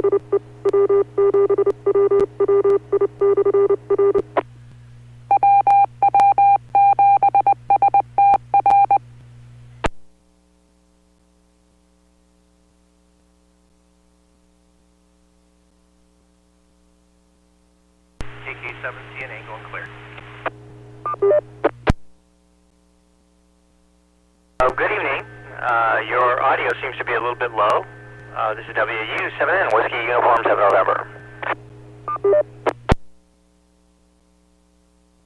WW7ATS going clear. Good evening. Your audio seems to be a little bit low. This is WU7N, Whiskey Uniform 7 November.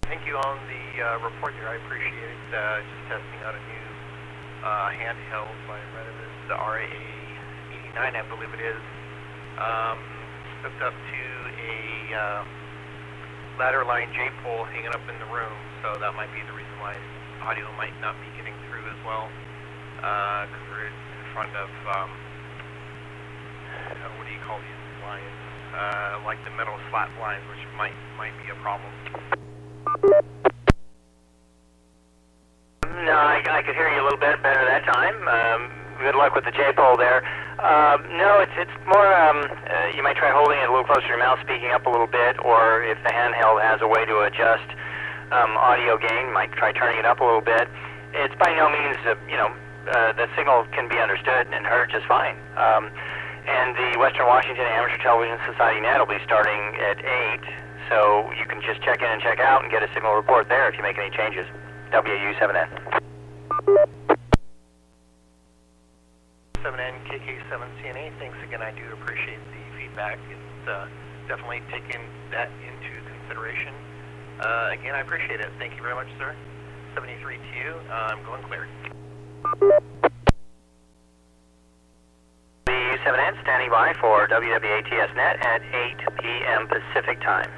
Thank you on the report there. I appreciate it. Just testing out a new handheld by Reddit, the RA89, I believe it is. Hooked up to a ladder line J-pole hanging up in the room, so that might be the reason why audio might not be getting through as well. Because we're in front of, what do you call these lines? Like the metal slat lines, which might be a problem. No, I could hear you a little bit better that time. Good luck with the J-pole there. No, it's more, you might try holding it a little closer to your mouth, speaking up a little bit, or if the handheld has a way to adjust audio gain, you might try turning it up a little bit. It's by no means, the signal can be understood and heard just fine. And the Western Washington Amateur Television Society net will be starting at 8, so you can just check in and check out and get a signal report there if you make any changes. WU7N. 7N, KK7CNA, thanks again. I do appreciate the feedback. It's definitely taken that into consideration. Again, I appreciate it. Thank you very much, sir. 73 to you. I'm going clear. WU7N standing by for WW7ATS net at 8 p.m. Pacific time.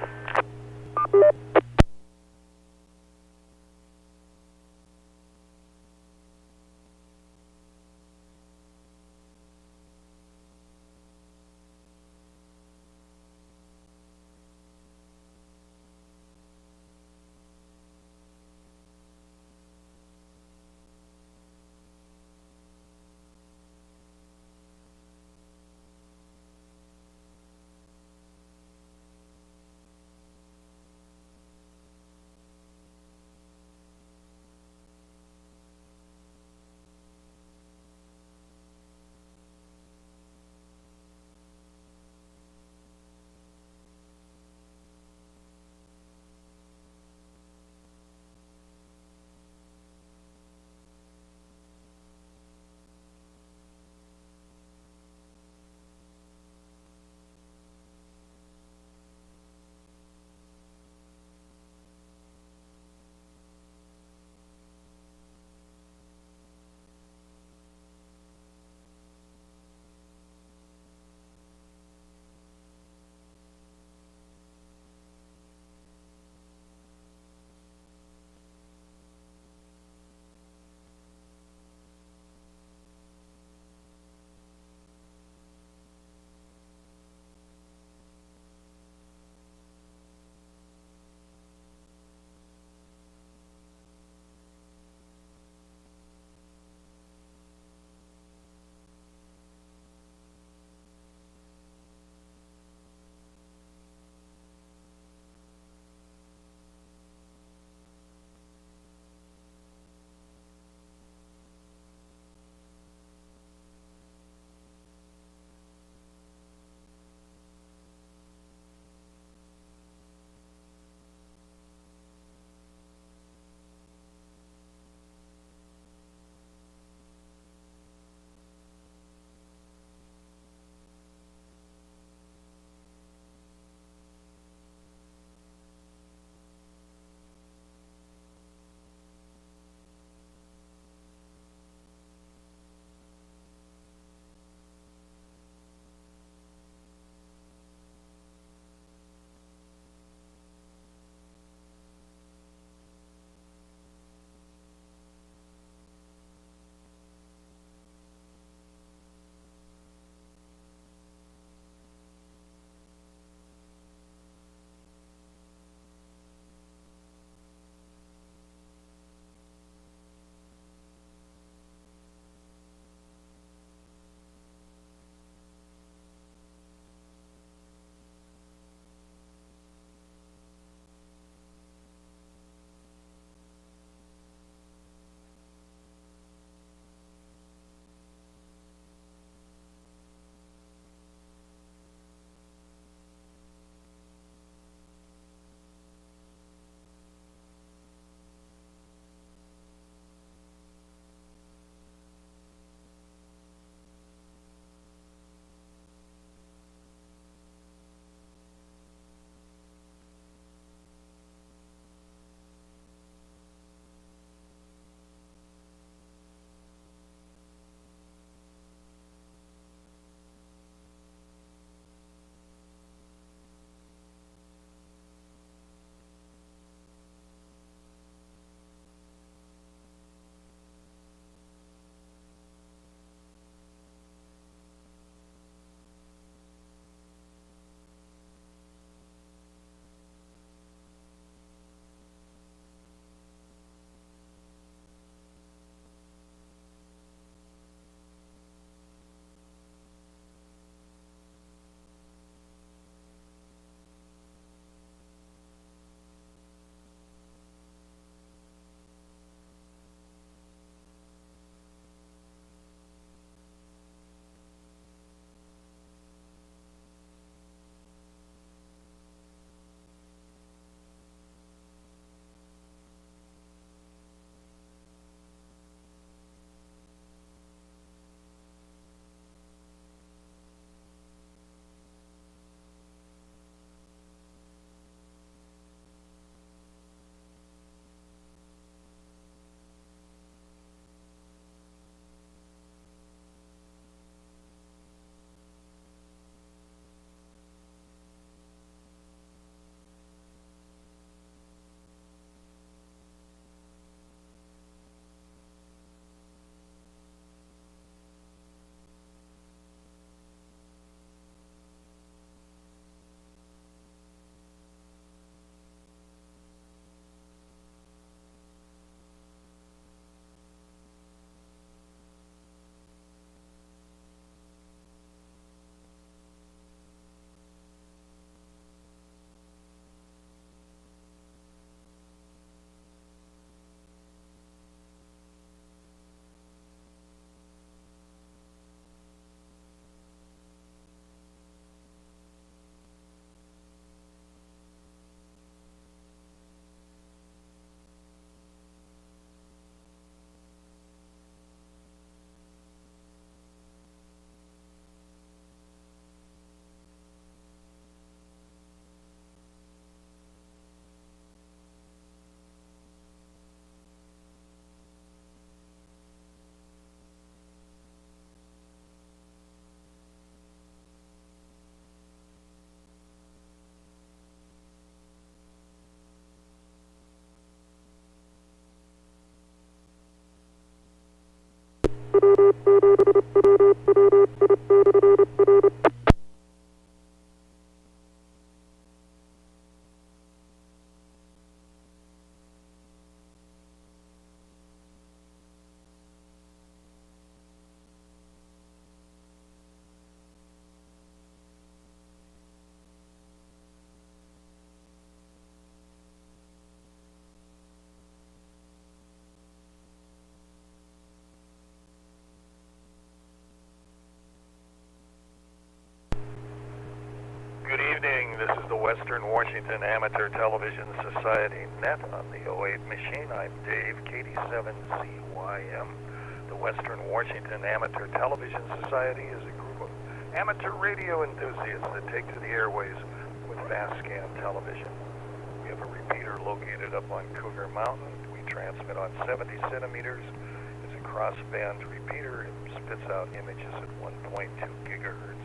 Good evening. This is the Western Washington Amateur Television Society net on the 08 machine. I'm Dave, KD7CYM. The Western Washington Amateur Television Society is a group of amateur radio enthusiasts that take to the airways with fast scan television. We have a repeater located up on Cougar Mountain. We transmit on 70 centimeters. It's a crossband repeater. It spits out images at 1.2 gigahertz.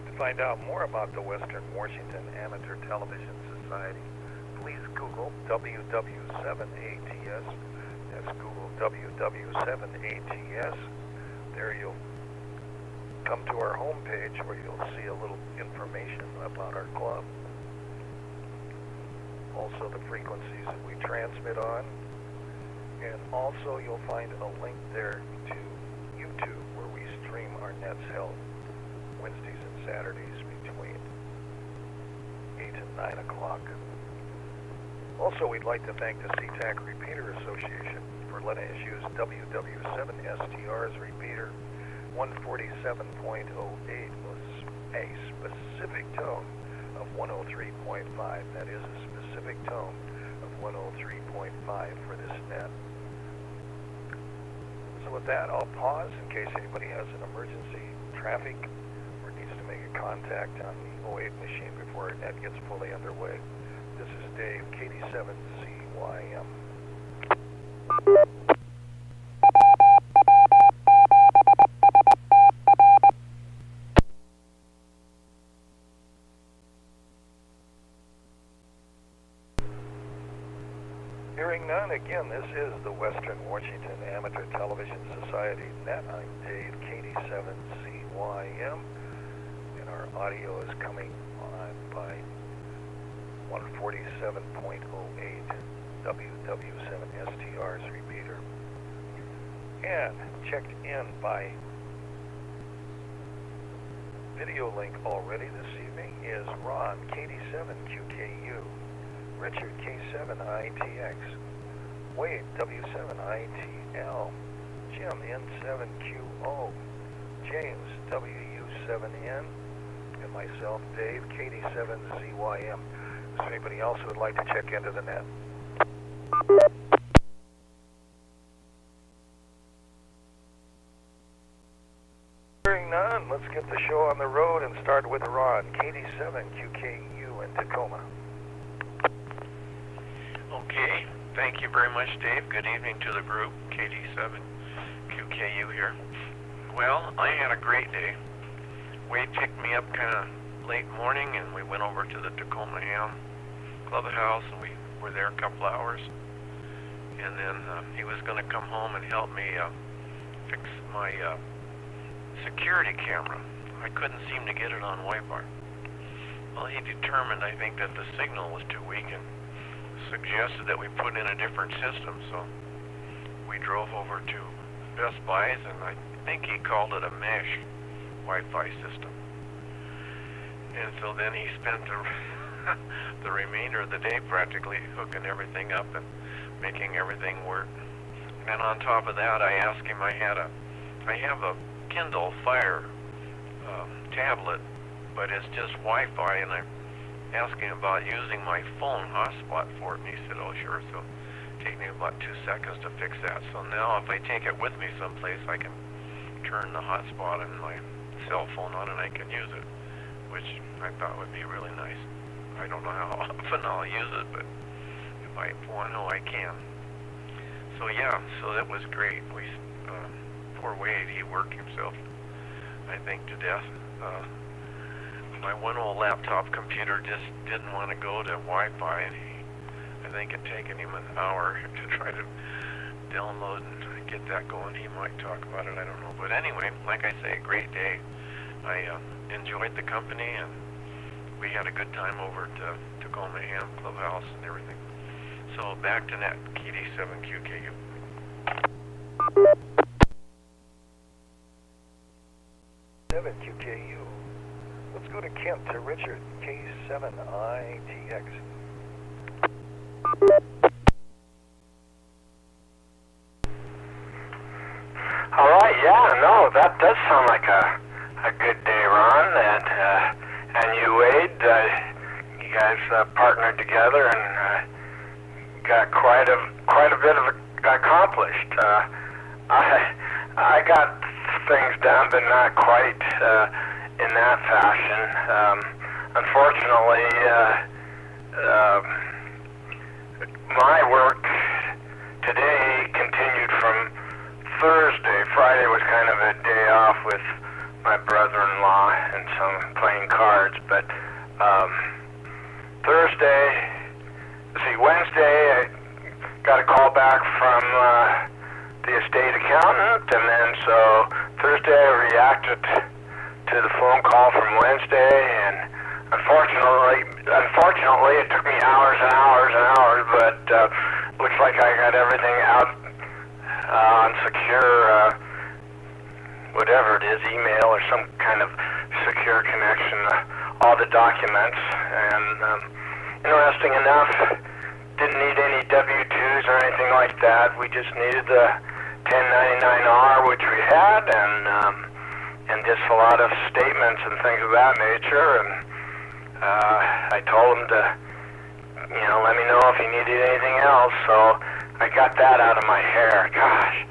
To find out more about the Western Washington Amateur Television Society, please Google WW7ATS. That's Google WW7ATS. There you'll come to our homepage where you'll see a little information about our club. Also the frequencies that we transmit on. And also you'll find a link there to YouTube where we stream our nets held Wednesdays and Saturdays between 8 and 9 o'clock. Also, we'd like to thank the SeaTac Repeater Association for letting us use WW7STR's repeater 147.08 was a specific tone of 103.5. That is a specific tone of 103.5 for this net. So with that, I'll pause in case anybody has an emergency traffic or needs to make a contact on the 08 machine before our net gets fully underway. This is Dave, KD7CYM. Hearing none, again, this is the Western Washington Amateur Television Society net. I'm Dave, KD7CYM, and our audio is coming on by 147.08 WW7STR's repeater. And checked in by video link already this evening is Ron, KD7QKU, Richard, K7ITX, Wade, W7ITL, Jim, N7QO, James, WU7N, and myself, Dave, KD7ZYM. Is there anybody else who would like to check into the net? Hearing none, let's get the show on the road and start with Ron, KD7QKU in Tacoma. Okay, thank you very much, Dave. Good evening to the group, KD7QKU here. Well, I had a great day. Wade picked me up kind of late morning, and we went over to the Tacoma Ham clubhouse, and we were there a couple hours. And then he was going to come home and help me fix my security camera. I couldn't seem to get it on Wi-Fi. Well, he determined, I think, that the signal was too weak and suggested that we put in a different system. So we drove over to Best Buy's, and I think he called it a mesh Wi-Fi system. And so then he spent the remainder of the day practically hooking everything up and making everything work. And on top of that, I asked him, I have a Kindle Fire tablet, but it's just Wi-Fi, and I'm asking about using my phone hotspot for it, and he said, oh sure, so take me about 2 seconds to fix that. So now if I take it with me someplace, I can turn the hotspot on my cell phone on and I can use it, which I thought would be really nice. I don't know how often I'll use it, but if I want to, I can. So yeah, so that was great. Poor Wade, he worked himself, I think, to death. My one old laptop computer just didn't want to go to Wi-Fi, and I think it taken him an hour to try to download and get that going. He might talk about it, I don't know. But anyway, like I say, great day. I enjoyed the company, and we had a good time over at Tacoma Ham Clubhouse and everything. So back to net, KD7QKU. QKU. Let's go to Kent to Richard, K7ITX. All right, yeah, no, that does sound like a good day, Ron, and you, Wade. You guys partnered together and got quite a bit of accomplished. I got things done, but not quite in that fashion. Unfortunately, my work today continued from Thursday. Friday was kind of a day off with my brother-in-law and some playing cards, but Wednesday I got a call back from the estate accountant, and then so Thursday I reacted to the phone call from Wednesday, and unfortunately it took me hours and hours and hours, but looks like I got everything out on secure, whatever it is, email or some kind of secure connection, all the documents, and interesting enough, didn't need any W-2s or anything like that. We just needed the 1099-R, which we had, and just a lot of statements and things of that nature, and I told him to, let me know if he needed anything else, so I got that out of my hair. Gosh,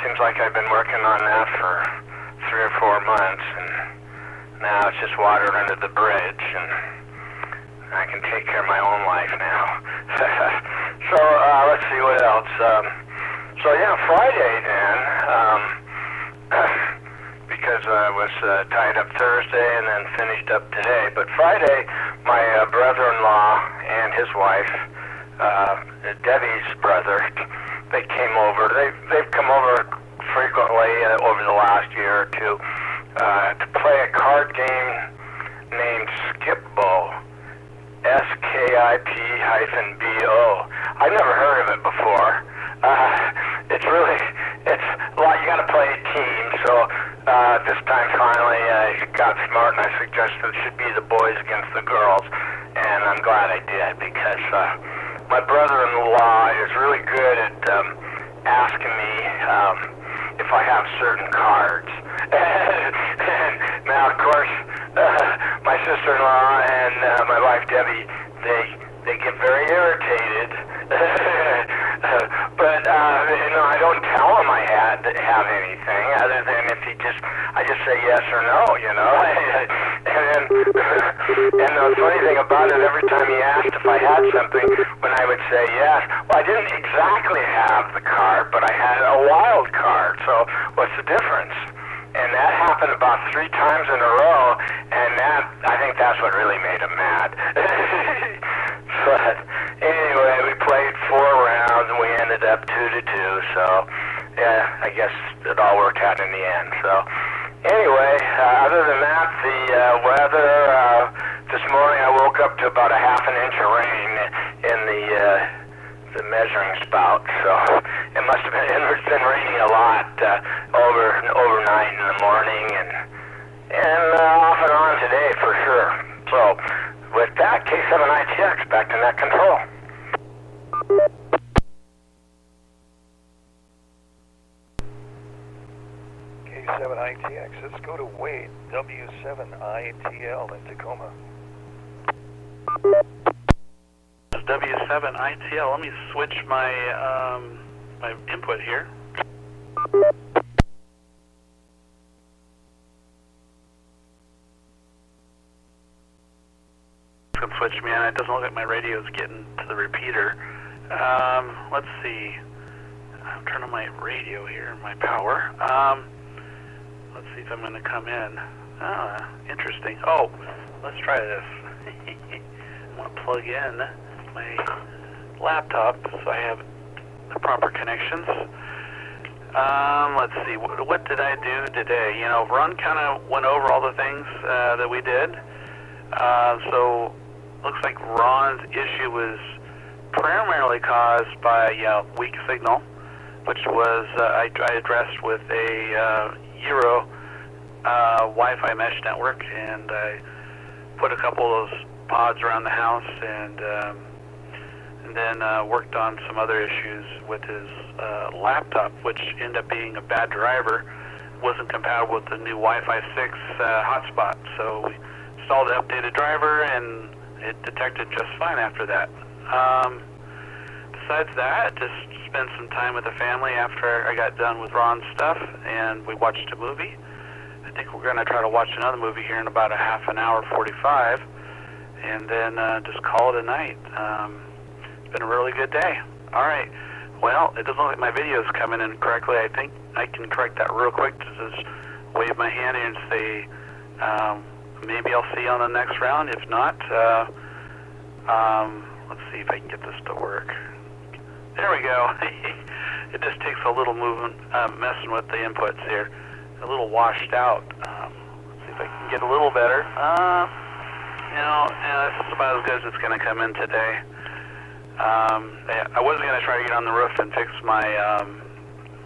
seems like I've been working on that for 3 or 4 months, and now it's just water under the bridge, and I can take care of my own life now. So let's see what else. So yeah, Friday then, because I was tied up Thursday and then finished up today. But Friday, my brother-in-law and his wife, Debbie's brother, they came over. They've come over frequently over the last year or two to play a card game named Skip-Bo. SKIP-BO. I've never heard of it before. It's a lot. You got to play a team. So this time finally I got smart and I suggested it should be the boys against the girls, and I'm glad I did, because my brother-in-law is really good at asking me if I have certain cards. Now, of course, my sister-in-law and my wife Debbie, they get very irritated. But I don't tell him I have anything, other than if I just say yes or no, And the funny thing about it, every time he asked if I had something, when I would say yes, well, I didn't exactly have the card, but I had a wild card. So what's the difference? And that happened about 3 times in a row, and I think that's what really made him mad. But anyway, we played 4 rounds, and we ended up 2-2, so yeah, I guess it all worked out in the end. So anyway, other than that, the weather, this morning I woke up to about a ½ inch of rain in the measuring spout, so it must have been, it's been raining a lot overnight in the morning, and off and on today for sure. So with that, K7ITX, back to net control. K7ITX, let's go to Wade, W7ITL in Tacoma. W7ITL. Let me switch my my input here. Can switch me on. It doesn't look like my radio is getting to the repeater. Let's see. I'm turning on my radio here, my power. Let's see if I'm going to come in. Interesting. Oh, let's try this. I'm going to plug in my laptop so I have the proper connections. Let's see, what did I do today? You know, Ron kind of went over all the things that we did. So looks like Ron's issue was primarily caused by weak signal, which was I addressed with a Euro Wi-Fi mesh network, and I put a couple of those pods around the house, and then worked on some other issues with his laptop, which ended up being a bad driver. Wasn't compatible with the new Wi-Fi 6 hotspot, so we installed an updated driver, and it detected just fine after that. Besides that, just spent some time with the family after I got done with Ron's stuff, and we watched a movie. I think we're going to try to watch another movie here in about a half an hour, 45, and then just call it a night. It's been a really good day. All right. Well, it doesn't look like my video is coming in correctly. I think I can correct that real quick. Just wave my hand and say, maybe I'll see you on the next round. If not, let's see if I can get this to work. There we go. It just takes a little movement, messing with the inputs here. A little washed out. Let's see if I can get a little better. This is about as good as it's going to come in today. I was going to try to get on the roof and fix my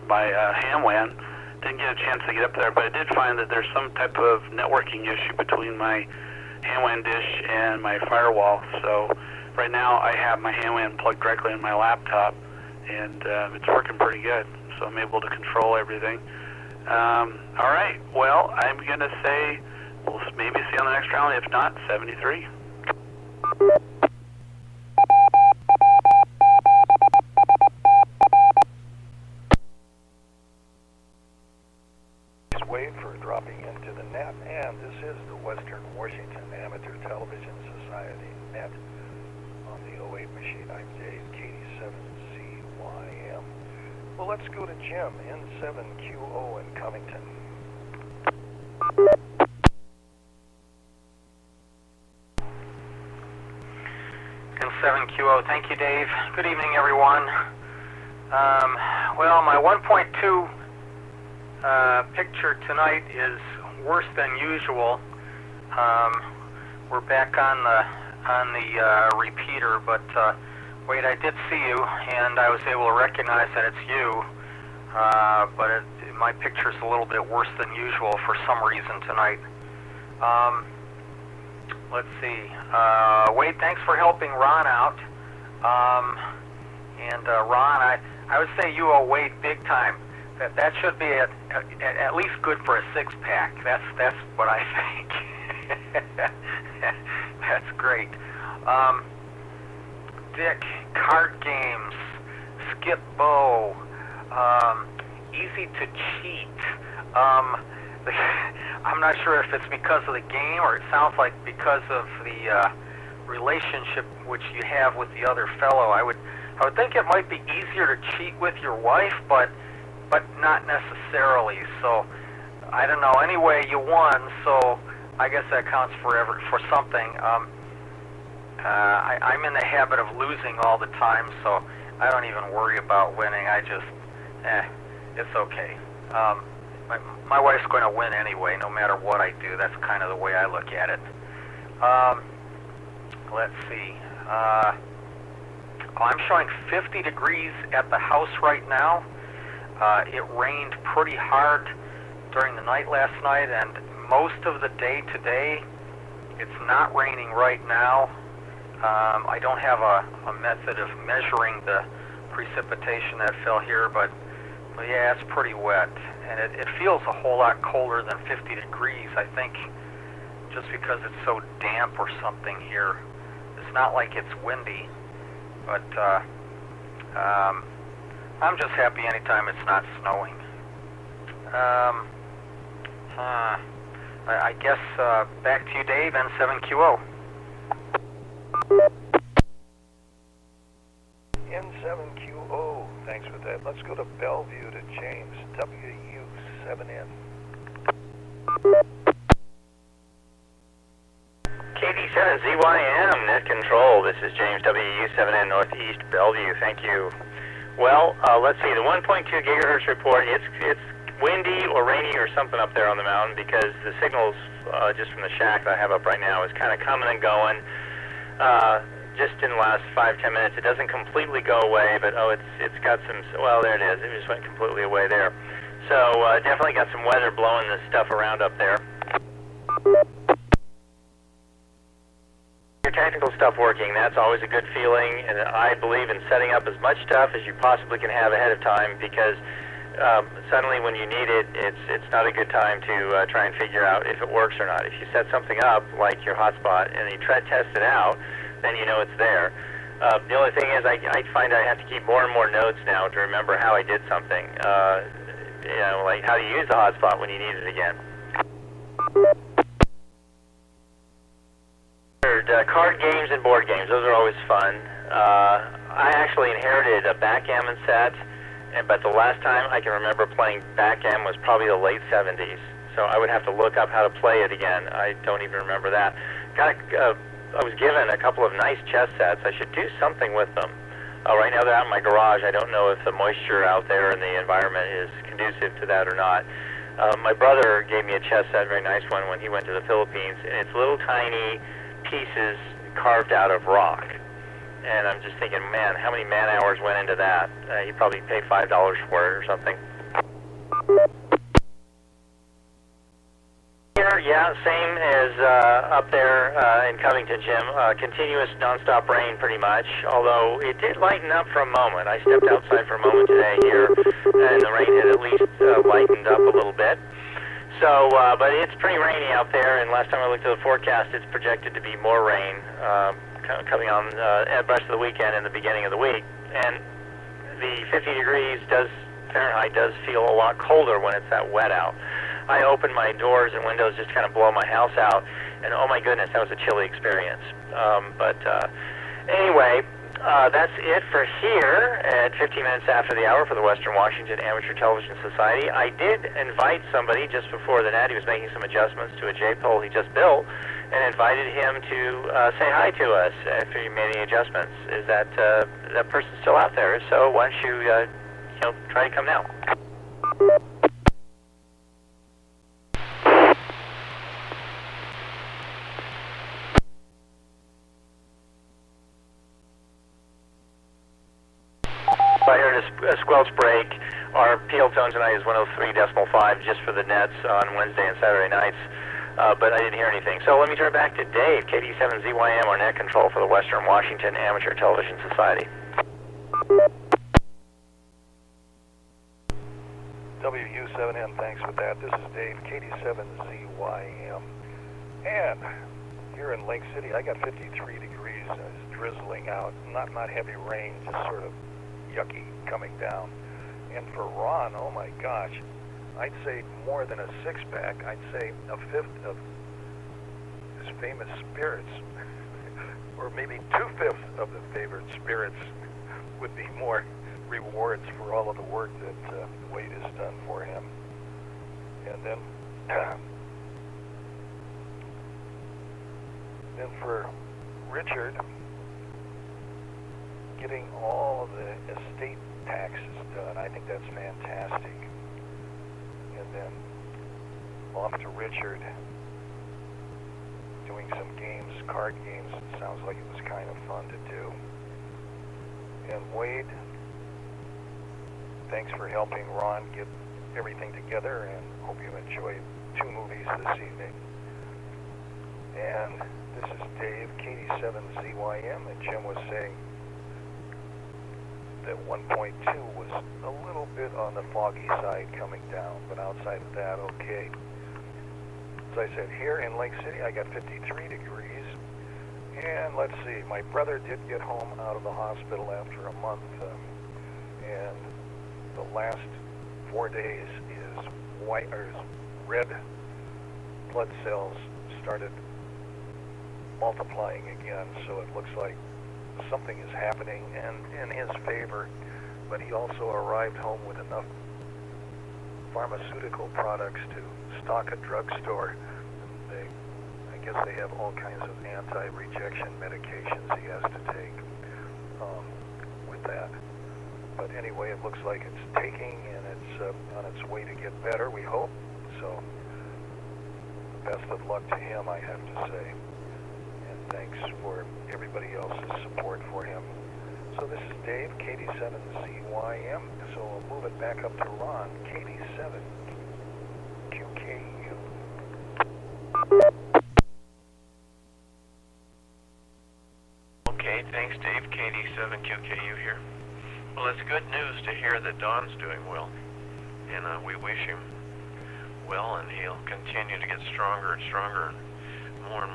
ham WAN. Didn't get a chance to get up there, but I did find that there's some type of networking issue between my ham WAN dish and my firewall. So right now I have my ham WAN plugged directly in my laptop, and it's working pretty good. So I'm able to control everything. All right. Well, I'm going to say we'll maybe see you on the next round. If not, 73. Wave for dropping into the net, and this is the Western Washington Amateur Television Society net on the 08 machine. I'm Dave, KD7CYM. Well, let's go to Jim, N7QO in Covington. N7QO, thank you, Dave. Good evening, everyone. Well, my 1.2 picture tonight is worse than usual. We're back on the repeater, but wait, I did see you, and I was able to recognize that it's you. But my picture's a little bit worse than usual for some reason tonight. Let's see. Wade, thanks for helping Ron out. Ron, I would say you owe Wade big time. That should be at least good for a six-pack. That's what I think. That's great. Dick, card games, skip bow, easy to cheat. I'm not sure if it's because of the game or it sounds like because of the relationship which you have with the other fellow. I would think it might be easier to cheat with your wife, but not necessarily. So I don't know. Anyway, you won, so I guess that counts for something. I'm in the habit of losing all the time, so I don't even worry about winning. I just, it's okay. My wife's going to win anyway, no matter what I do. That's kind of the way I look at it. Let's see. I'm showing 50 degrees at the house right now. It rained pretty hard during the night last night, and most of the day today. It's not raining right now. I don't have a method of measuring the precipitation that fell here, but yeah, it's pretty wet. And it feels a whole lot colder than 50 degrees, I think, just because it's so damp or something here. It's not like it's windy, but I'm just happy anytime it's not snowing. I guess back to you, Dave, N7QO. N7QO, thanks for that. Let's go to Bellevue to James, WW7N. KD7ZYM, net control. This is James, WW7N Northeast Bellevue. Thank you. Well, let's see. The 1.2 gigahertz report. It's windy or rainy or something up there on the mountain because the signals just from the shack that I have up right now is kind of coming and going. Just in the last 5-10 minutes, it doesn't completely go away, but it's got some. Well, there it is. It just went completely away there. So definitely got some weather blowing this stuff around up there. Your technical stuff working, that's always a good feeling, and I believe in setting up as much stuff as you possibly can have ahead of time because suddenly when you need it, it's not a good time to try and figure out if it works or not. If you set something up, like your hotspot, and you try to test it out, then you know it's there. The only thing is I find I have to keep more and more notes now to remember how I did something. Like how to use the hotspot when you need it again. Card games and board games, those are always fun. I actually inherited a backgammon set, but the last time I can remember playing backgammon was probably the late 70s. So I would have to look up how to play it again. I don't even remember that. I was given a couple of nice chess sets. I should do something with them. Right now they're out in my garage. I don't know if the moisture out there in the environment is conducive to that or not. My brother gave me a chess set, a very nice one, when he went to the Philippines, and it's little tiny pieces carved out of rock. And I'm just thinking, man, how many man hours went into that? He probably paid $5 for it or something. Yeah, same as up there in Covington, Jim. Continuous nonstop rain pretty much, although it did lighten up for a moment. I stepped outside for a moment today here, and the rain had at least lightened up a little bit. So, but it's pretty rainy out there, and last time I looked at the forecast, it's projected to be more rain coming on at the rest of the weekend and the beginning of the week. And the 50 degrees Fahrenheit does feel a lot colder when it's that wet out. I open my doors and windows just kind of blow my house out, and oh my goodness, that was a chilly experience. Anyway, that's it for here at 15 minutes after the hour for the Western Washington Amateur Television Society. I did invite somebody just before the night. He was making some adjustments to a J-pole he just built, and invited him to say hi to us after he made any adjustments. Is that person still out there? So why don't you try to come now? I heard a squelch break. Our PL tone tonight is 103.5 just for the nets on Wednesday and Saturday nights, but I didn't hear anything. So let me turn back to Dave, KD7ZYM, our net control for the Western Washington Amateur Television Society. WW7M, thanks for that. This is Dave, KD7ZYM. And here in Lake City, I got 53 degrees. It's drizzling out. Not heavy rain, just sort of yucky coming down. And for Ron, oh my gosh, I'd say more than a six-pack. I'd say a fifth of his famous spirits, or maybe two-fifths of the favorite spirits would be more rewards for all of the work that Wade has done for him. And then for Richard, getting all of the estate taxes done, I think that's fantastic. And then off to Richard, doing some games, card games. It sounds like it was kind of fun to do. And Wade, thanks for helping Ron get everything together, and hope you enjoyed 2 movies this evening. And this is Dave, KD7ZYM, and Jim was saying that 1.2 was a little bit on the foggy side coming down, but outside of that, okay. As I said, here in Lake City, I got 53 degrees. And let's see, my brother did get home out of the hospital after a month, and the last 4 days his red blood cells started multiplying again, so it looks like something is happening and in his favor. But he also arrived home with enough pharmaceutical products to stock a drugstore. I guess they have all kinds of anti-rejection medications he has to take with that. But anyway, it looks like it's taking, and it's on its way to get better, we hope. So best of luck to him, I have to say. And thanks for everybody else's support for him. So this is Dave, KD7CYM. So we'll move it back up to Ron, KD7QKU. Okay, thanks, Dave. KD7QKU here. Well, it's good news to hear that Don's doing well, and we wish him well, and he'll continue to get stronger and stronger, and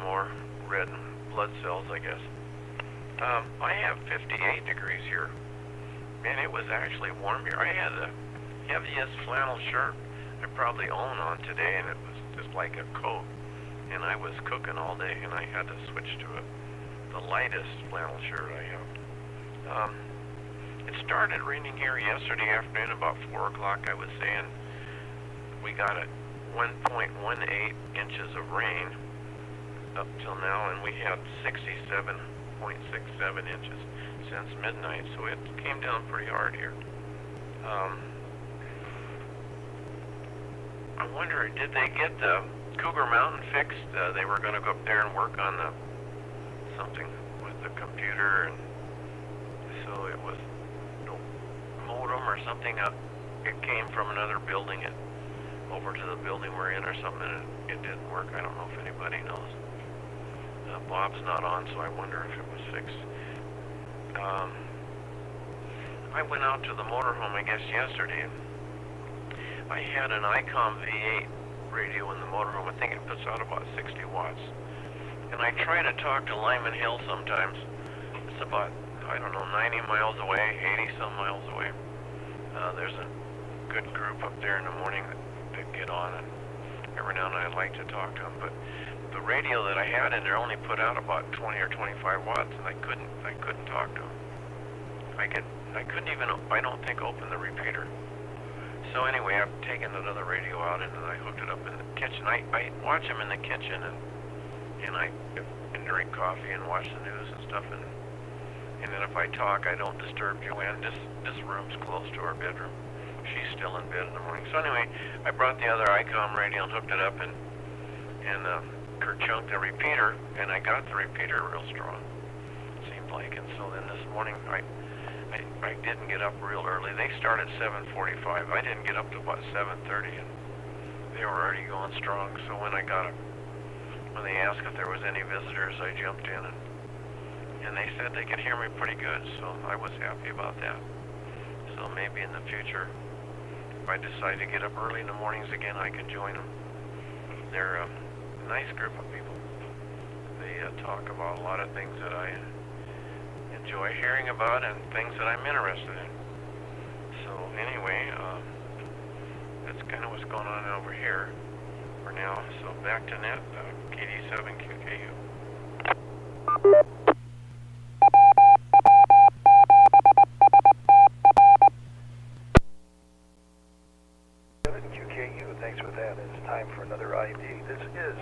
more red blood cells, I guess. I have 58 degrees here, and it was actually warm here. I had the heaviest flannel shirt I probably own on today, and it was just like a coat, and I was cooking all day, and I had to switch to the lightest flannel shirt I have. It started raining here yesterday afternoon about 4 o'clock, I was saying. We got 1.18 inches of rain up till now, and we had 67.67 inches since midnight, so it came down pretty hard here. I wonder, did they get the Cougar Mountain fixed? They were going to go up there and work on something with the computer, and so it was no modem or something. It came from another building over to the building we're in or something, and it didn't work. I don't know if anybody knows. Bob's not on, so I wonder if it was fixed. I went out to the motorhome, I guess, yesterday. I had an ICOM V8 radio in the motorhome. I think it puts out about 60 watts. And I try to talk to Lyman Hill sometimes. It's about, I don't know, 90 miles away, 80-some miles away. There's a good group up there in the morning that get on, and every now and then I like to talk to them. But the radio that I had in there only put out about 20 or 25 watts, and I couldn't talk to them. I couldn't even, I don't think, open the repeater. So anyway, I've taken another radio out, and I hooked it up in the kitchen. I watch them in the kitchen, and I drink coffee and watch the news and stuff, and then if I talk, I don't disturb Joanne. This room's close to her bedroom. She's still in bed in the morning. So anyway, I brought the other ICOM radio and hooked it up, and chunked the repeater, and I got the repeater real strong, it seemed like. And so then this morning, I didn't get up real early. They started 7:45. I didn't get up till about 7:30, and they were already going strong. So when they asked if there was any visitors, I jumped in, and they said they could hear me pretty good. So I was happy about that. So maybe in the future, if I decide to get up early in the mornings again, I can join them. They're a nice group of people. They talk about a lot of things that I enjoy hearing about and things that I'm interested in. So anyway, that's kind of what's going on over here for now. So back to net, KD7QKU. Thanks for that. It's time for another ID. This is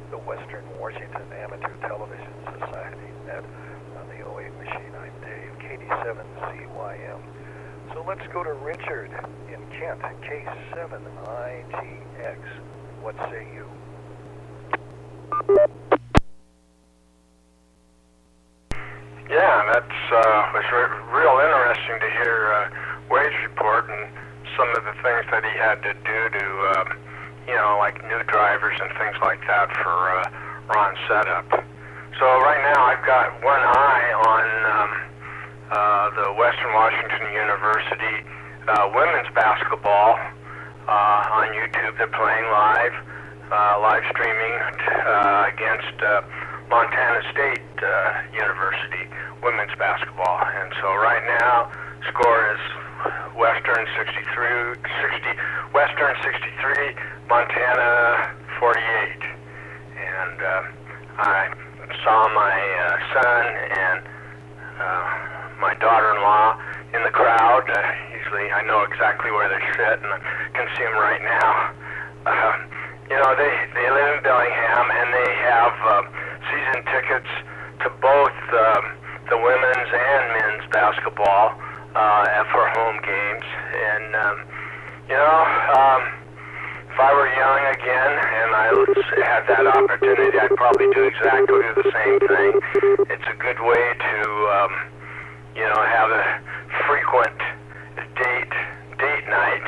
the Western Washington Amateur Television Society net on the 08 machine. I'm Dave, KD7CYM. So let's go to Richard in Kent, K7ITX. What say you? Yeah, that's was real interesting to hear Wade's report and some of the things that he had to do to, like new drivers and things like that for Ron's setup. So right now I've got one eye on the Western Washington University women's basketball on YouTube. They're playing live streaming against Montana State University women's basketball. And so right now, score is Western 63, Montana 48. And I saw my son and my daughter-in-law in the crowd. Usually I know exactly where they sit, and I can see them right now. They live in Bellingham, and they have season tickets to both the women's and men's basketball for home games. And you know, if I were young again and I had that opportunity, I'd probably do exactly the same thing. It's a good way to you know, have a frequent date night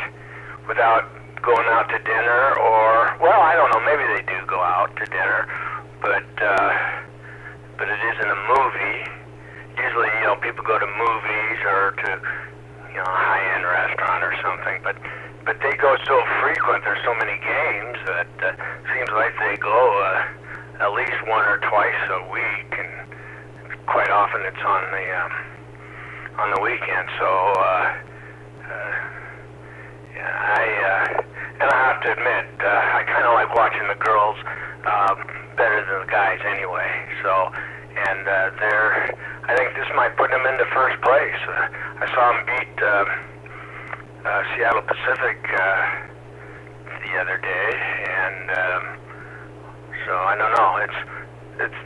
without going out to dinner, or, well, I don't know, maybe they do go out to dinner, but it isn't a movie. Usually, you know, people go to movies or to, you know, a high-end restaurant or something, but they go so frequent, there's so many games that seems like they go at least one or twice a week, and quite often it's on the weekend. So yeah, and I have to admit, I kind of like watching the girls better than the guys anyway. So, and I think this might put them into first place. I saw them beat Seattle Pacific the other day, and so I don't know. It's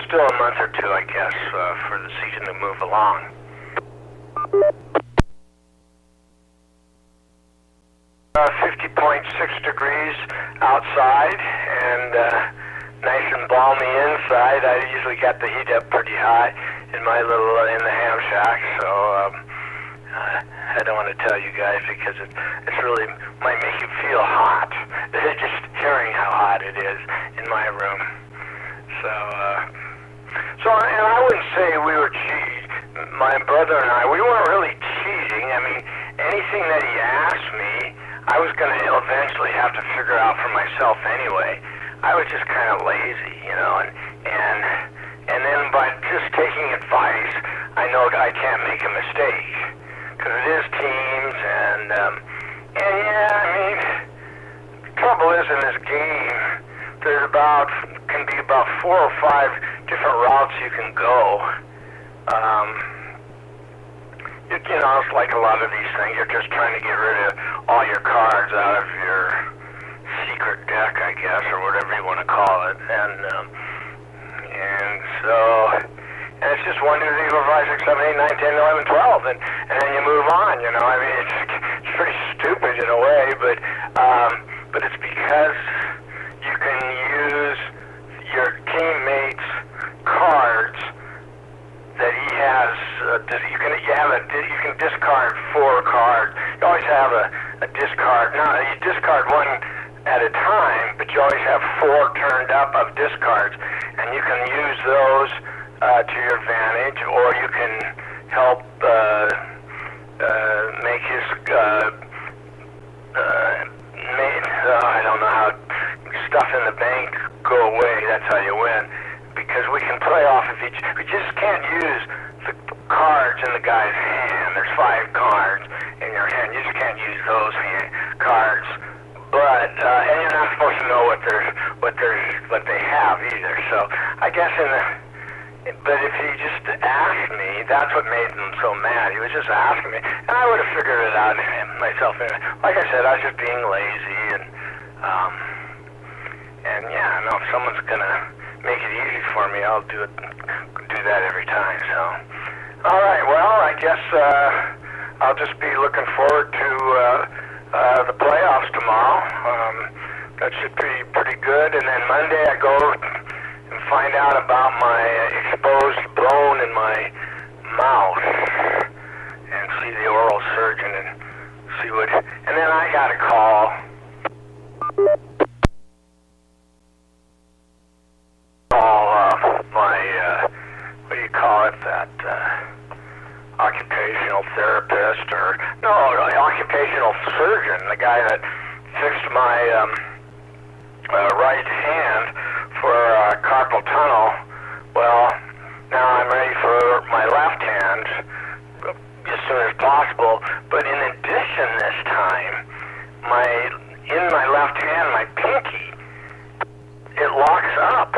still a month or two, I guess, for the season to move along. 50.6 degrees outside and nice and balmy inside. I usually got the heat up pretty high in my little in the ham shack, so I don't want to tell you guys because it's really might make you feel hot. Just hearing how hot it is in my room. So and I wouldn't say we were cheating. My brother and I, we weren't really cheating. I mean, anything that he asked me, I was going to eventually have to figure out for myself anyway. I was just kind of lazy, you know, and then by just taking advice, I know I can't make a mistake because it is teams, and yeah, I mean, the trouble is in this game, can be about 4 or 5 different routes you can go. You know, it's like a lot of these things. You're just trying to get rid of all your cards out of your secret deck, I guess, or whatever you want to call it. And so, and it's just 1, 2, 3, 4, 5, 6, 7, 8, 9, 10, 11, 12, and then you move on. You know, I mean, it's pretty stupid in a way, but it's because you can use your teammates' cards that he has. You can discard 4 cards. You always have a discard. Now you discard 1 at a time, but you always have 4 turned up of discards, and you can use those to your advantage, or you can help make his I don't know how stuff in the bank go away. That's how you win, because we can play off of each. We just can't use the cards in the guy's hand. There's 5 cards in your hand. You just can't use those cards. But and you're not supposed to know what they have either. So I guess but if he just asked me, that's what made him so mad. He was just asking me, and I would have figured it out myself. Like I said, I was just being lazy, and yeah, I know if someone's gonna make it easy for me, I'll do that every time. So, all right. Well, I guess I'll just be looking forward to the playoffs tomorrow. That should be pretty good. And then Monday I go and find out about my exposed bone in my mouth and see the oral surgeon and see what. And then I got a call. What do you call it? That occupational therapist occupational surgeon, the guy that fixed my right hand for carpal tunnel. Well, now I'm ready for my left hand as soon as possible. But in addition, this time, in my left hand, my pinky, it locks up.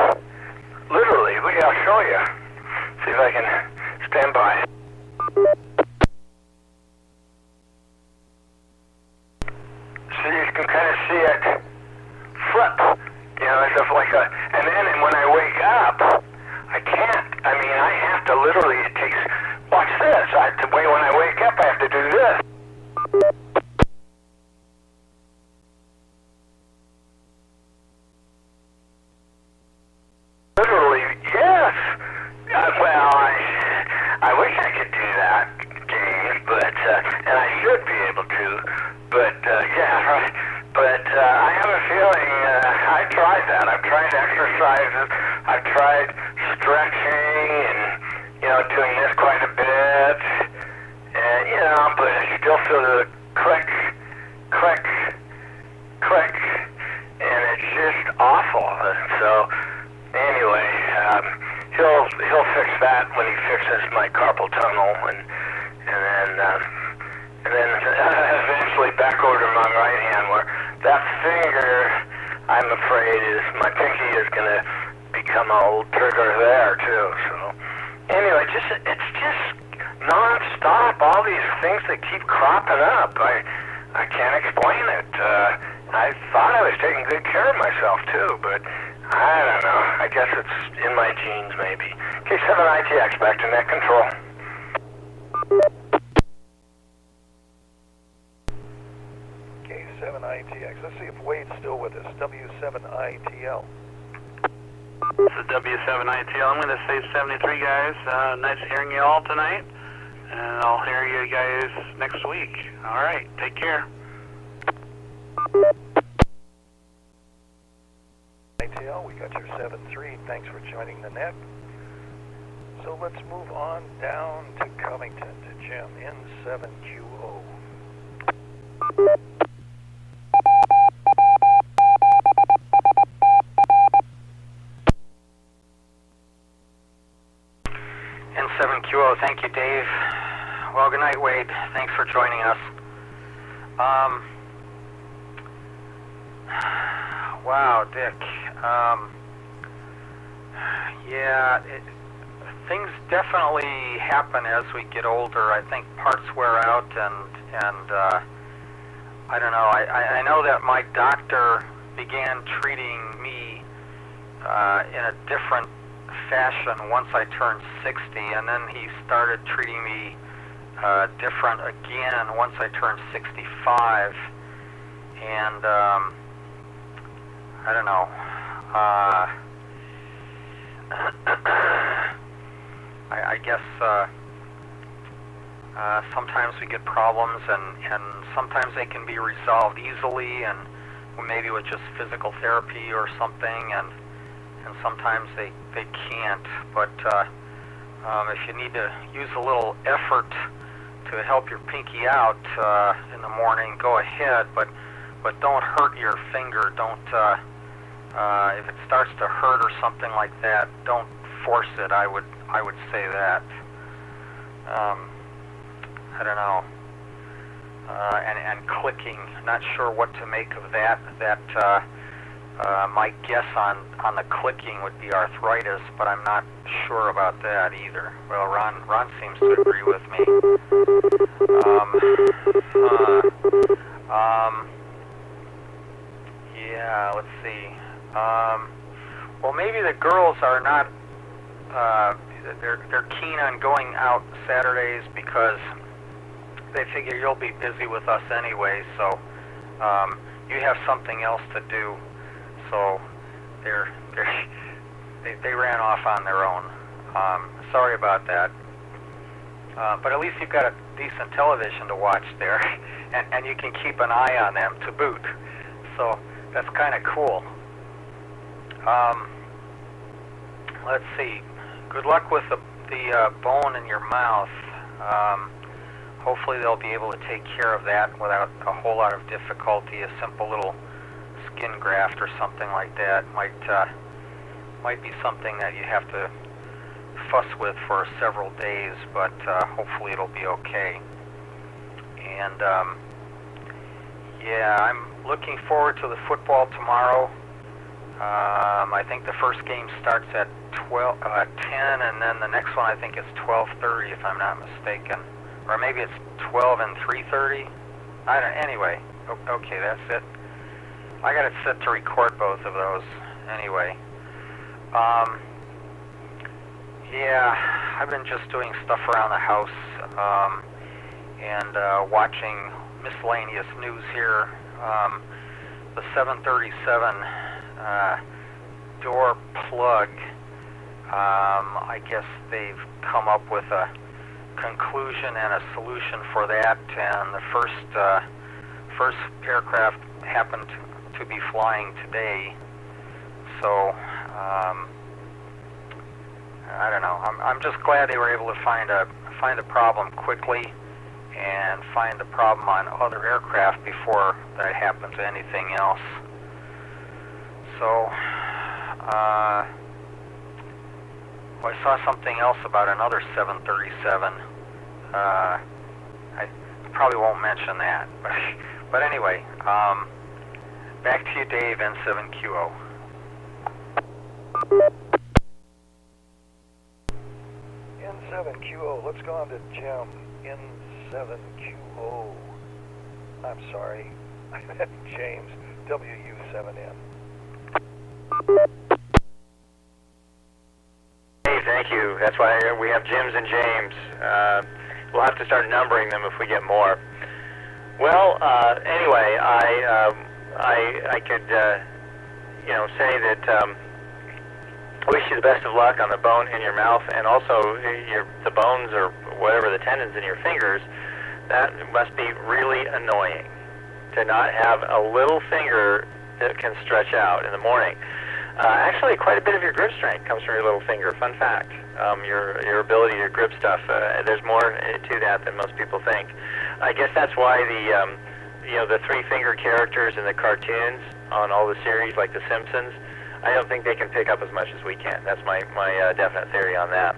Literally, I'll show you. See if I can stand by. So you can kind of see it flip, you know, stuff like that. And then when I wake up, I can't. I mean, I have to literally, watch this. When I wake up, I have exercises. I've tried stretching and, doing this quite a bit. And, but I still feel the click, click, click. And it's just awful. So, anyway, he'll fix that when he fixes my carpal tunnel, and then eventually back over to my right hand, where that finger, I'm afraid, my pinky is going to become an old trigger there too. So anyway, it's just non-stop. All these things that keep cropping up. I can't explain it. I thought I was taking good care of myself too, but I don't know. I guess it's in my genes maybe. K7ITX, back to net control. K7ITX. Let's see if Wade's still with us. W7ITL. This is W7ITL. I'm going to say 73, guys. Nice hearing you all tonight, and I'll hear you guys next week. All right, take care. ITL, we got your 7-3. Thanks for joining the net. So let's move on down to Covington to Jim, N7QO. N7QO, thank you, Dave. Well, good night, Wade. Thanks for joining us. Wow, Dick. Things definitely happen as we get older. I think parts wear out, and I don't know. I know that my doctor began treating me in a different fashion once I turned 60, and then he started treating me different again once I turned 65, and I don't know. I guess sometimes we get problems, and sometimes they can be resolved easily, and maybe with just physical therapy or something, and sometimes they can't. But if you need to use a little effort to help your pinky out in the morning, go ahead, but don't hurt your finger. Don't if it starts to hurt or something like that, don't force it. I would say that. I don't know. And clicking, not sure what to make of that. My guess on the clicking would be arthritis, but I'm not sure about that either. Well, Ron seems to agree with me. Yeah, let's see. Well, maybe the girls are not. They're keen on going out Saturdays because they figure you'll be busy with us anyway. So you have something else to do. So they ran off on their own. Sorry about that. But at least you've got a decent television to watch there, and you can keep an eye on them to boot. So that's kind of cool. Let's see. Good luck with the bone in your mouth. Hopefully they'll be able to take care of that without a whole lot of difficulty. A simple little skin graft or something like that might be something that you have to fuss with for several days, but hopefully it'll be okay. And yeah, I'm looking forward to the football tomorrow. I think the first game starts at 10, and then the next one I think is 12:30, if I'm not mistaken, or maybe it's 12 and 3:30. Anyway, okay, that's it. I got it set to record both of those anyway. Yeah, I've been just doing stuff around the house and watching miscellaneous news here. The 737 door plug, I guess they've come up with a conclusion and a solution for that, and the first aircraft happened to be flying today. So I don't know. I'm just glad they were able to find the problem quickly and find the problem on other aircraft before that happened to anything else. So, well, I saw something else about another 737. I probably won't mention that, but anyway, back to you, Dave, N7QO. N7QO, let's go on to Jim. N7QO. I'm sorry, I meant James, WU7N. Hey, thank you. That's why we have Jims and James. We'll have to start numbering them if we get more. Well, anyway, I could, say that I wish you the best of luck on the bone in your mouth, and also the bones or whatever, the tendons in your fingers. That must be really annoying to not have a little finger that can stretch out in the morning. Actually, quite a bit of your grip strength comes from your little finger. Fun fact. Your ability to grip stuff. There's more to that than most people think. I guess that's why the three-finger characters in the cartoons on all the series, like The Simpsons, I don't think they can pick up as much as we can. That's my definite theory on that.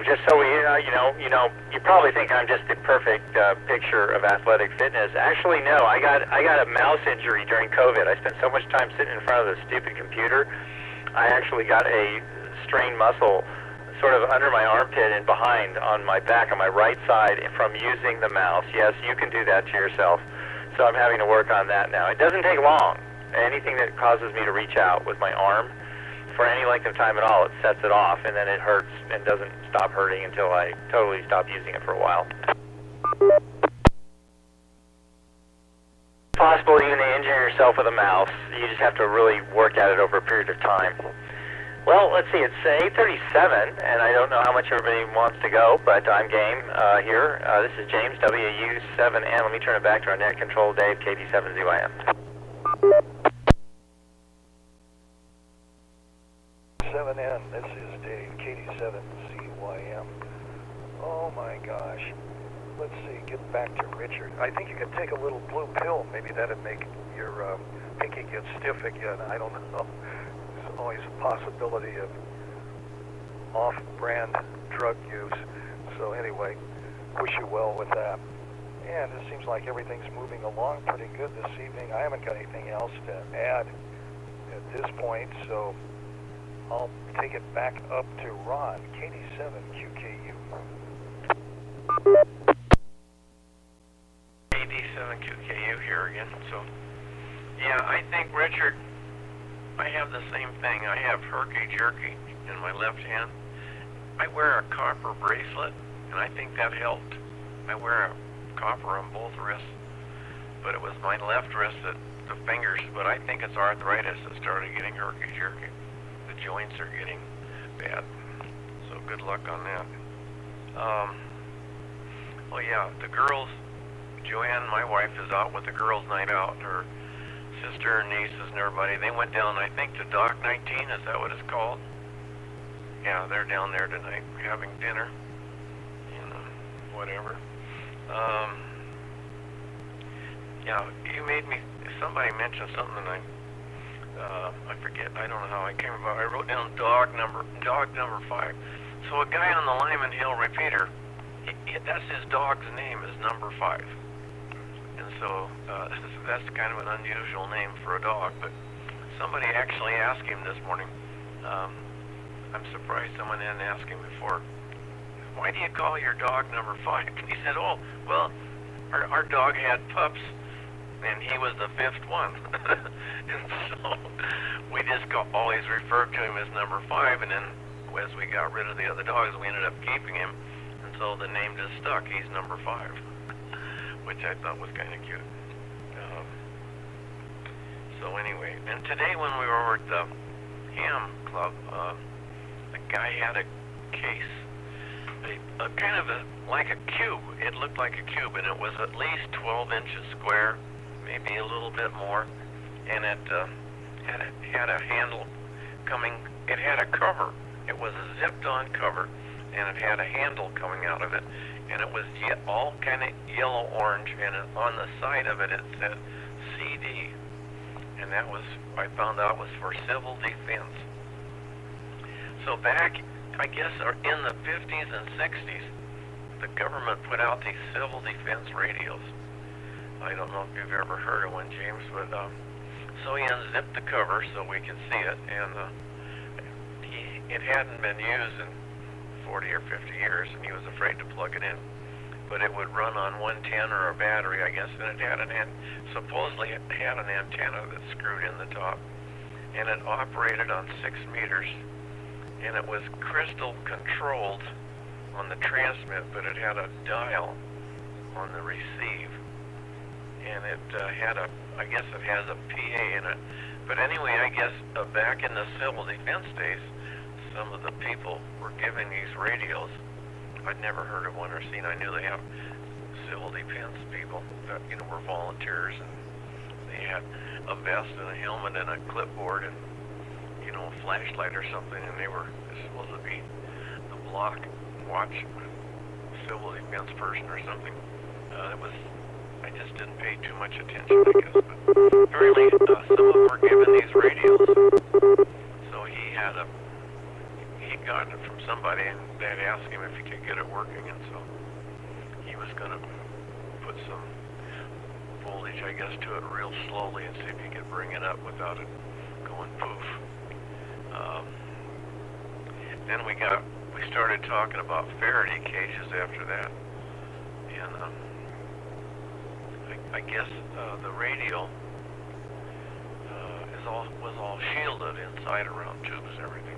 Just so you probably think I'm just the perfect picture of athletic fitness. Actually, no. I got a mouse injury during COVID. I spent so much time sitting in front of the stupid computer. I actually got a strained muscle sort of under my armpit and behind on my back on my right side from using the mouse. Yes, you can do that to yourself. So I'm having to work on that now. It doesn't take long. Anything that causes me to reach out with my arm for any length of time at all, it sets it off, and then it hurts and doesn't stop hurting until I totally stop using it for a while. It's possible even to injure yourself with a mouse. You just have to really work at it over a period of time. Well, let's see, it's 8:37, and I don't know how much everybody wants to go, but I'm game here. This is James, WU7N. Let me turn it back to our net control, Dave, KD7ZYM. 7N, this is Dave, KD7ZYM. Oh my gosh. Let's see, get back to Richard. I think you could take a little blue pill. Maybe that'd make your pinky get stiff again. I don't know. There's always a possibility of off-brand drug use. So anyway, wish you well with that. And it seems like everything's moving along pretty good this evening. I haven't got anything else to add at this point, so I'll take it back up to Ron, KD7QKU. KD7QKU here again. So, yeah, I think, Richard, I have the same thing. I have herky-jerky in my left hand. I wear a copper bracelet, and I think that helped. I wear a copper on both wrists, but it was my left wrist that the fingers, but I think it's arthritis that started getting herky-jerky. The joints are getting bad, so good luck on that. Well, yeah, the girls, Joanne, my wife, is out with the girls' night out. Her sister and nieces and everybody, they went down, I think, to Dock 19, is that what it's called? Yeah, they're down there tonight having dinner, whatever. Yeah, you made me, somebody mentioned something and I forget, I don't know how I came about. I wrote down dog number 5. So a guy on the Lyman Hill repeater, that's his dog's name is number 5. And so that's kind of an unusual name for a dog, but somebody actually asked him this morning. I'm surprised someone didn't ask him before. Why do you call your dog number 5? And he said, oh, well, our dog had pups, and he was the 5th one. And so we just always referred to him as number 5, and then as we got rid of the other dogs, we ended up keeping him, and so the name just stuck. He's number 5, which I thought was kind of cute. So anyway, and today when we were over at the Ham Club, the guy had a case, kind of like a cube. It looked like a cube, and it was at least 12 inches square, maybe a little bit more, and it and it had a handle coming. It had a cover. It was a zipped-on cover, and it had a handle coming out of it, and it was all kind of yellow-orange, and on the side of it, it said CD, and that was, I found out, was for civil defense. So back, I guess, in the 50s and 60s, the government put out these civil defense radios. I don't know if you've ever heard of one, James, but so he unzipped the cover so we could see it, and it hadn't been used in 40 or 50 years, and he was afraid to plug it in. But it would run on 110 or a battery, I guess, and it had supposedly it had an antenna that screwed in the top, and it operated on 6 meters, and it was crystal controlled on the transmit, but it had a dial on the receive, and it had I guess it has a PA in it. But anyway, I guess back in the civil defense days, some of the people were giving these radios. I'd never heard of one or seen. I knew they have civil defense people that, you know, were volunteers, and they had a vest and a helmet and a clipboard and, you know, a flashlight or something, and they were supposed to be the block watch civil defense person or something. I just didn't pay too much attention, I guess. But apparently, some of them were given these radios. So he'd gotten it from somebody, and they'd asked him if he could get it working, and so he was going to put some voltage, I guess, to it real slowly and see if he could bring it up without it going poof. Then we started talking about Faraday cages after that, and I guess the radio was all shielded inside around tubes and everything.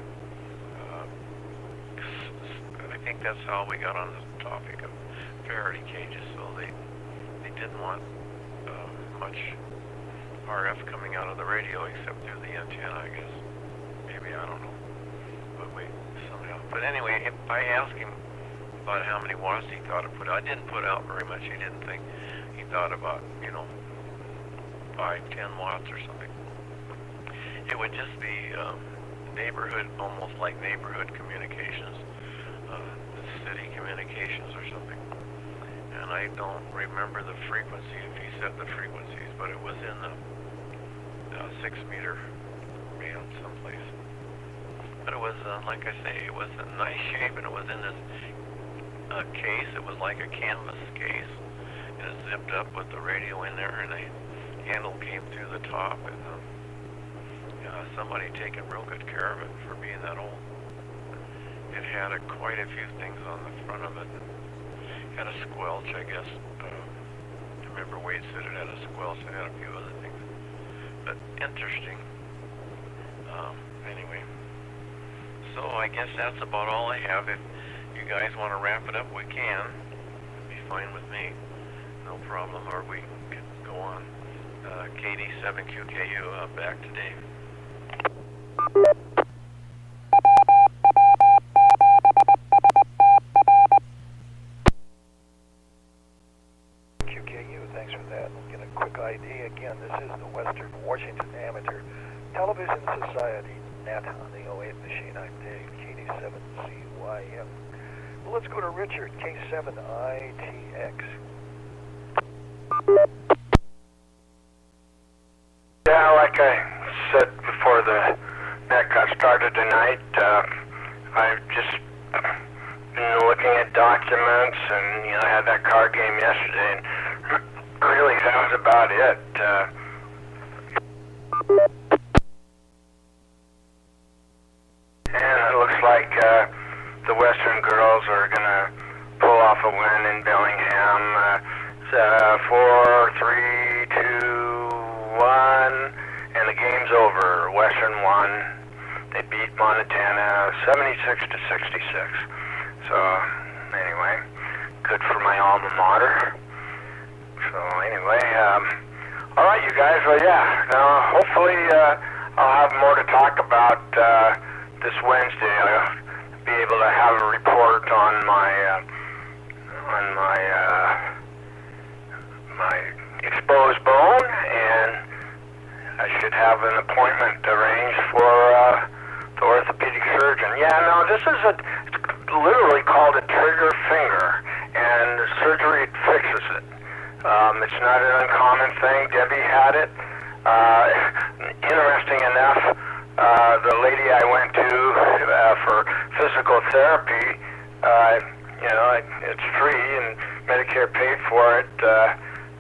I think that's how we got on the topic of Faraday cages. So they didn't want much RF coming out of the radio except through the antenna, I guess. Maybe, I don't know. But anyway, I asked him about how many watts he thought it put out. I didn't put out very much. He didn't think. He thought about, 5-10 watts or something. It would just be neighborhood, almost like neighborhood communications, city communications or something. And I don't remember the frequency, if he said the frequencies, but it was in the 6 meter band someplace. But it was, like I say, it was in nice shape, and it was in this case. It was like a canvas case, and it zipped up with the radio in there, and the handle came through the top, and somebody taken real good care of it for being that old. It had quite a few things on the front of it. It had a squelch, I guess. I remember Wade said it had a squelch. It had a few other things. But interesting. Anyway. So I guess that's about all I have. If you guys want to wrap it up, we can. It'd be fine with me. No problem. Or we can go on. KD7QKU, back to Dave. QKU, thanks for that. We'll get a quick ID. Again, this is the Western Washington Amateur Television Society net on the 08 machine. I'm Dave, KD7CYM. Well, let's go to Richard, K7ITX. Yeah, like I said before the net got started tonight, I've just been looking at documents, and I had that card game yesterday, and really that was about it. And it looks like the Western girls are gonna pull off a win in Bellingham. It's 4-3, 2-1, and the game's over. Western won. They beat Montana 76-66. So anyway, good for my alma mater. So anyway, all right, you guys. Well, yeah. Now, hopefully, I'll have more to talk about this Wednesday. I'll be able to have a report on my exposed bone, and I should have have an appointment arranged for the orthopedic surgeon. Yeah, no, this is literally called a trigger finger, and surgery fixes it. It's not an uncommon thing. Debbie had it. Interesting enough, the lady I went to for physical therapy, it's free and Medicare paid for it.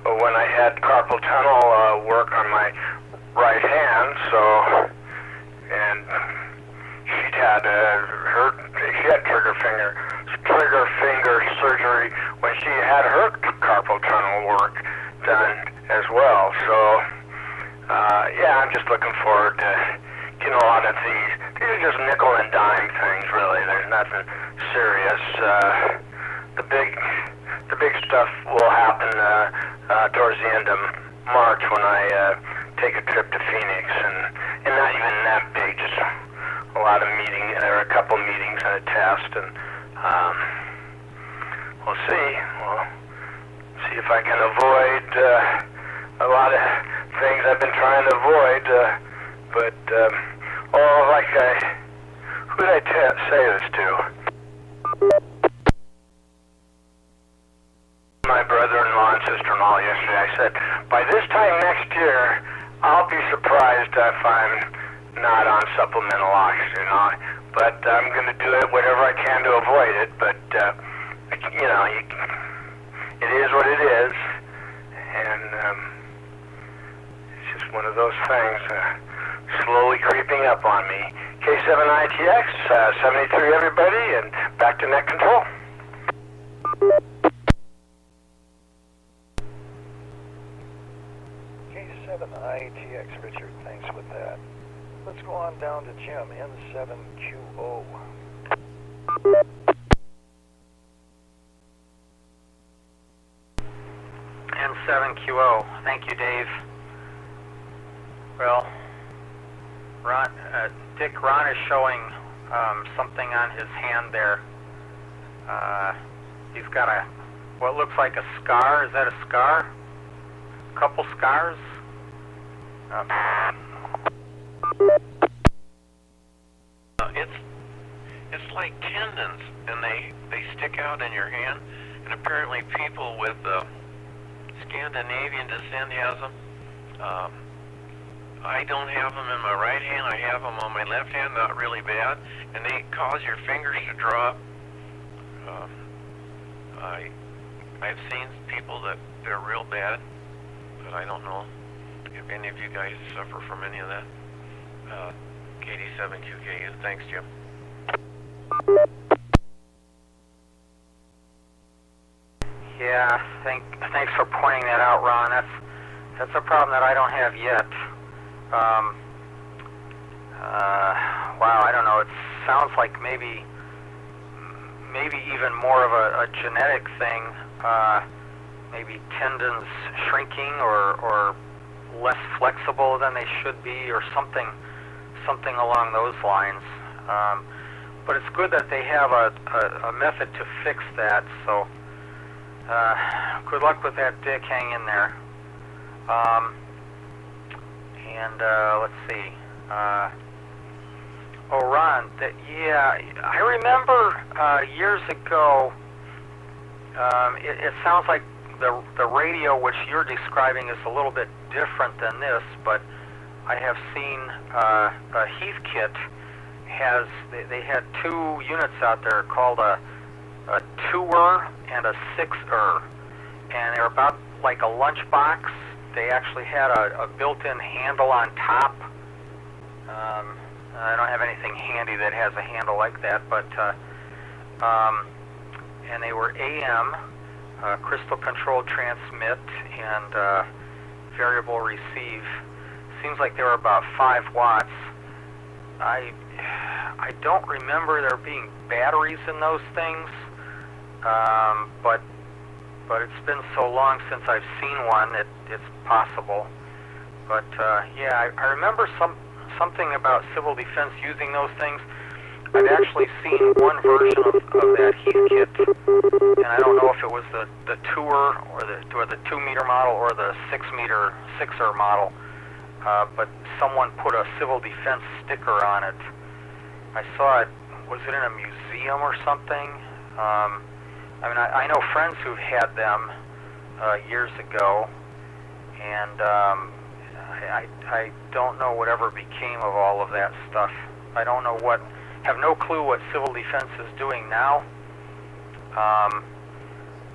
When I had carpal tunnel work on my right hand, and she had trigger finger surgery when she had her carpal tunnel work done as well. So yeah, I'm just looking forward to getting a lot of these. These are just nickel and dime things, really. There's nothing serious. The big stuff will happen towards the end of March when I take a trip to Phoenix, and not even that big, just a lot of meetings. There are a couple meetings and a test, and we'll see. We'll see if I can avoid a lot of things I've been trying to avoid. Who did I say this to? My brother-in-law and sister-in-law yesterday. I said, by this time next year, I'll be surprised if I'm not on supplemental oxygen. But I'm going to do it whatever I can to avoid it. But it is what it is, and it's just one of those things slowly creeping up on me. K7ITX, 73 everybody, and back to net control. K7ITX, Richard, thanks with that. Let's go on down to Jim, N7QO. N7QO. Thank you, Dave. Well, Ron is showing something on his hand there. He's got what looks like a scar. Is that a scar? A couple scars? It's like tendons, and they stick out in your hand, and apparently people with Scandinavian descent has them. I don't have them in my right hand. I have them on my left hand, not really bad, and they cause your fingers to drop. I've seen people that they're real bad, but I don't know if any of you guys suffer from any of that. KD7QKU. Thanks, Jim. Yeah, thanks for pointing that out, Ron. That's a problem that I don't have yet. Wow, I don't know. It sounds like maybe even more of a genetic thing. Maybe tendons shrinking or less flexible than they should be, or something along those lines. But it's good that they have a method to fix that. So good luck with that, Dick. Hang in there. Let's see. Ron, I remember years ago, it sounds like the radio which you're describing is a little bit different than this, but I have seen Heathkit they had two units out there called a 2er and a 6er, and they're about like a lunchbox. They actually had a built-in handle on top. I don't have anything handy that has a handle like that, but and they were AM, crystal control transmit, and variable receive. Seems like they were about 5 watts. I don't remember there being batteries in those things, but it's been so long since I've seen one, it's possible. But yeah, I remember something about civil defense using those things. I've actually seen one version of that Heathkit, and I don't know if it was the 2er or the 2 meter model or the 6er model. but someone put a civil defense sticker on it. I saw it, was it in a museum or something? I mean, I know friends who've had them years ago, and I don't know whatever became of all of that stuff. I don't know have no clue what civil defense is doing now.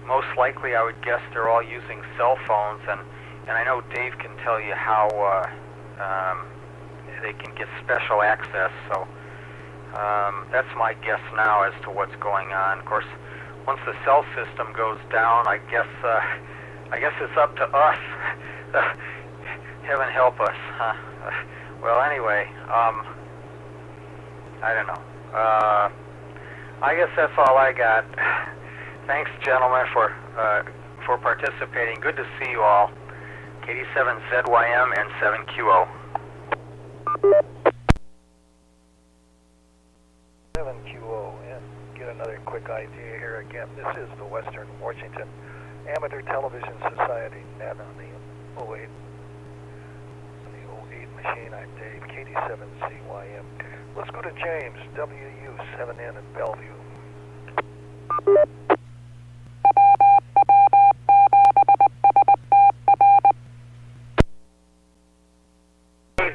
Most likely I would guess they're all using cell phones, and I know Dave can tell you how they can get special access, so that's my guess now as to what's going on. Of course, once the cell system goes down, I guess it's up to us. Heaven help us. Well, anyway, I don't know. I guess that's all I got. Thanks, gentlemen, for participating. Good to see you all. KD7ZYM and 7QO. 7QO, and get another quick idea here again. This is the Western Washington Amateur Television Society, net on the 08 machine. I'm Dave, KD7CYM. Let's go to James, WW7N in Bellevue.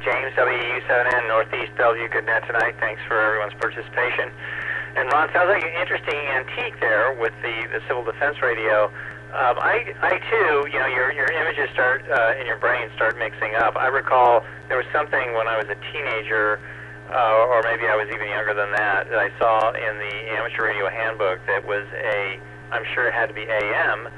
James, WU7N, Northeast Bellevue, good net tonight. Thanks for everyone's participation. And Ron, sounds like an interesting antique there with the civil defense radio. I too, you know, your images start in your brain start mixing up. I recall there was something when I was a teenager, or maybe I was even younger than that I saw in the amateur radio handbook that was I'm sure it had to be AM,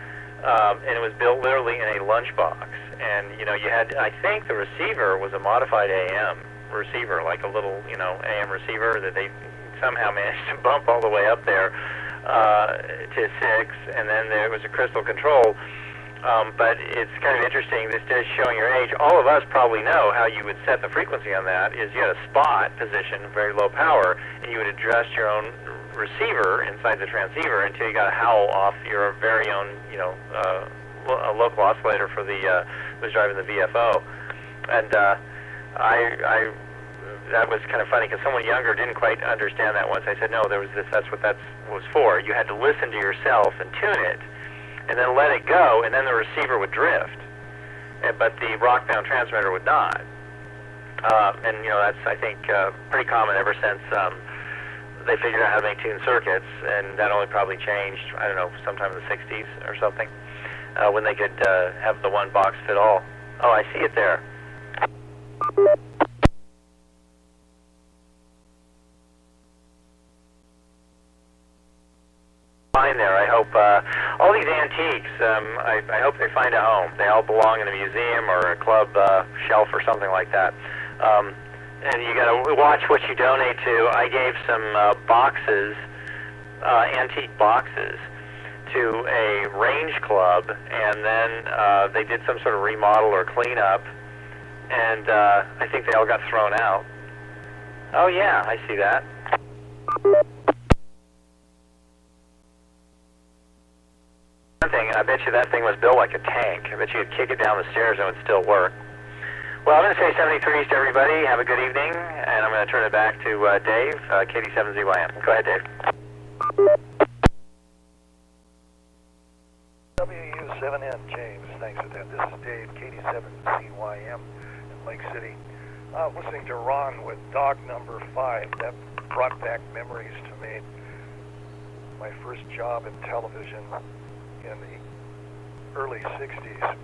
and it was built literally in a lunchbox. And, you know, you had, I think the receiver was a modified AM receiver, like a little, you know, AM receiver that they somehow managed to bump all the way up there to 6, and then there was a crystal control. But it's kind of interesting, this is showing your age. All of us probably know how you would set the frequency on that, is you had a spot position, very low power, and you would adjust your own receiver inside the transceiver until you got a howl off your very own, you know, a local oscillator for the was driving the VFO. And that was kind of funny because someone younger didn't quite understand that once. I said, no, there was this, that's what that was for. You had to listen to yourself and tune it, and then let it go, and then the receiver would drift, but the rock-bound transmitter would not. And, you know, that's, I think, pretty common ever since they figured out how to make tuned circuits, and that only probably changed, I don't know, sometime in the 60s or something, when they could have the one box fit all. Oh, I see it there. Fine there. I hope all these antiques, I hope they find a home. They all belong in a museum or a club shelf or something like that. And you got to watch what you donate to. I gave some boxes, antique boxes, to a range club, and then they did some sort of remodel or cleanup, and I think they all got thrown out. Oh yeah, I see that. One thing, I bet you that thing was built like a tank. I bet you could kick it down the stairs and it would still work. Well, I'm going to say 73s to everybody. Have a good evening, and I'm going to turn it back to Dave, KD7ZYM. Go ahead, Dave. WU7N, James. Thanks for that. This is Dave, KD7CYM in Lake City. Listening to Ron with dog number 5. That brought back memories to me. My first job in television in the early 60s.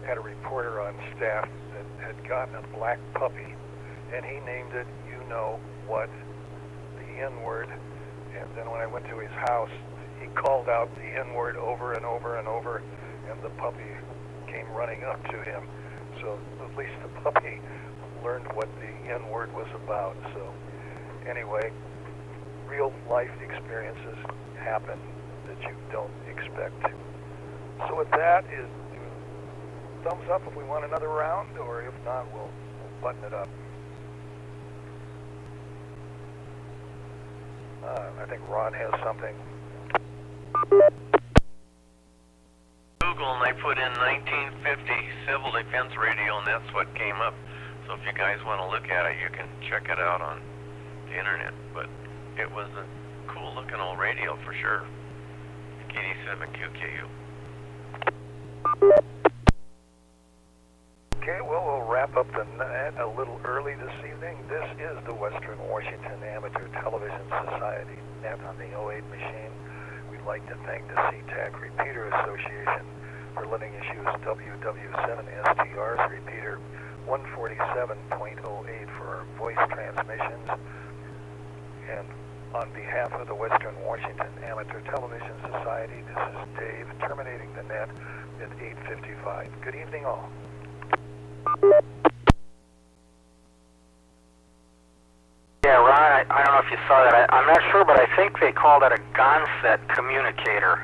Had a reporter on staff that had gotten a black puppy, and he named it, you know what, the N-word. And then when I went to his house, he called out the N-word over and over and over, and the puppy came running up to him. So at least the puppy learned what the N-word was about. So anyway, real life experiences happen that you don't expect. So with that, is thumbs up if we want another round, or if not, we'll button it up. I think Ron has something. Google, and I put in 1950 civil defense radio, and that's what came up. So if you guys want to look at it, you can check it out on the internet. But it was a cool looking old radio for sure. 87QKU. Okay, well, we'll wrap up the night a little early this evening. This is the Western Washington Amateur Television Society net on the 08 machine. We'd like to thank the SeaTac Repeater Association for letting us use WW7ATS repeater 147.08 for our voice transmissions. And on behalf of the Western Washington Amateur Television Society, this is Dave terminating the net at 8:55. Good evening, all. Yeah, Ron, I don't know if you saw that. I'm not sure, but I think they call that a Gonset communicator.